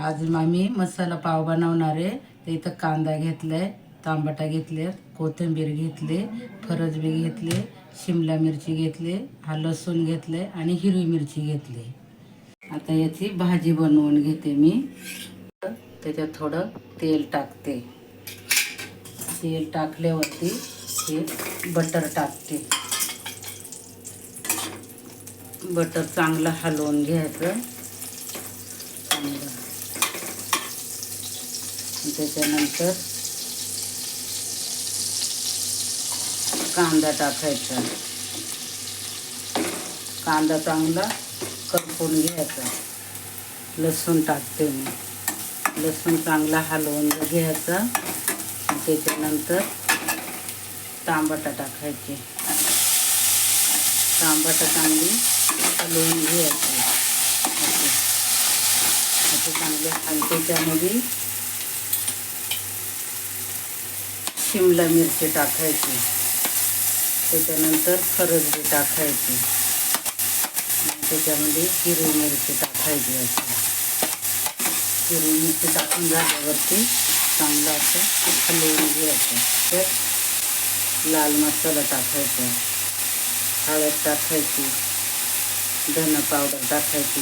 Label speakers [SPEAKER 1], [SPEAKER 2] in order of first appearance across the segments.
[SPEAKER 1] आज आम्ही मसाला पाव बनवणार आहे. तर इथं कांदा घेतलाय, टमाटा घेतले, कोथिंबीर घेतली, फरसबी घेतली, शिमला मिरची घेतली, हा लसूण घेतले आणि हिरवी मिरची घेतली. आता याची भाजी बनवून घेते मी. त्याच्यात थोडं तेल टाकते. तेल टाकल्यावरती हे बटर टाकते. बटर चांगलं हलवून घ्यायचं. चांगलं त्याच्यानंतर कांदा टाकायचा. कांदा चांगला करपून घ्यायचा. लसूण टाकते मी. लसूण चांगला हलवून घ्यायचा. त्याच्यानंतर टमाटा टाकायचे. टमाटा चांगली हलवून घ्यायचे. असे चांगले त्याच्यामध्ये शिमला मिरची टाकायची. त्याच्यानंतर फरसबी टाकायची. त्याच्यामध्ये हिरवी मिरची टाकायची. हिरवी मिरची टाकून झाल्यावरती चांगलं असं हलवून घ्यायचं. त्यात लाल मसाला टाकायचा, हळद टाकायची, धना पावडर टाकायची,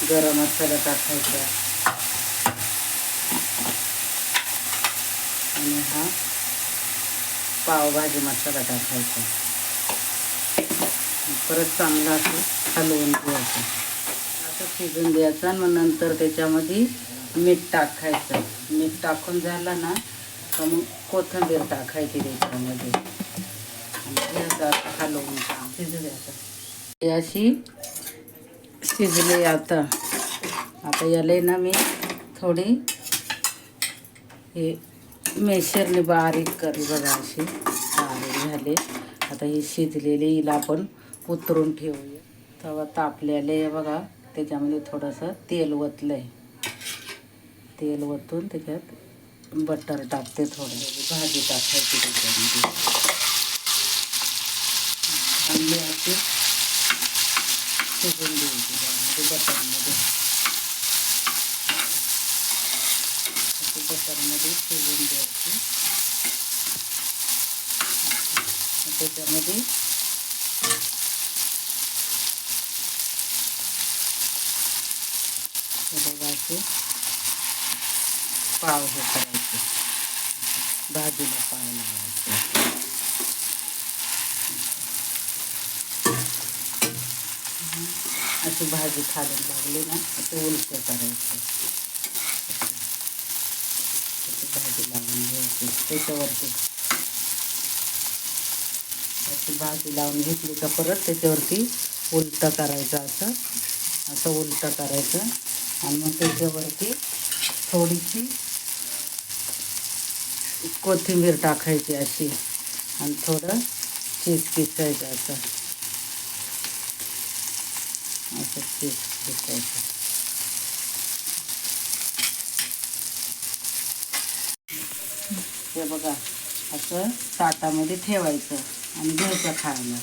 [SPEAKER 1] गरम मसाला टाकायचा आणि हा पावभाजी मसाला टाकायचा. परत चांगला असं हलवून घ्यायचं. असं शिजून द्यायचं. मग नंतर त्याच्यामध्ये मीठ टाकायचं. मीठ टाकून झालं ना तर मग कोथिंबीर टाकायची त्याच्यामध्ये आणि असं हलवून शिजू द्यायचं. हे अशी शिजले. आता याला ना मी थोडी हे मेशरने बारीक करी बघा. अशी बारीक झाले. आता हे शिजलेले हिला आपण उतरून ठेवूया. तवा तापलेले बघा. त्याच्यामध्ये थोडंसं तेल ओतलंय. तेल ओतून त्याच्यात बटर टाकते. थोडं भाजी टाकायची त्याच्यामध्ये. चांगली अशी शिजून द्यायची त्यामध्ये बटरमध्ये. बटरमध्ये शिजून द्यायची. त्याच्यामध्ये असे पाव हे करायचे. भाजीला पाव लावायचे. अशी भाजी खालून लागली ना असं उलटे करायचं. अशी भाजी लावून घ्यायची. त्याच्यावरती अशी भाजी लावून घेतली का परत त्याच्यावरती उलटं करायचं. असं उलटं करायचं आणि मग त्याच्यावरती थोडीशी कोथिंबीर टाकायची अशी आणि थोडं चीज किसायचं. असं चीज किसायचं. हे बघा असं ताटामध्ये ठेवायचं आणि घ्यायचं खायला.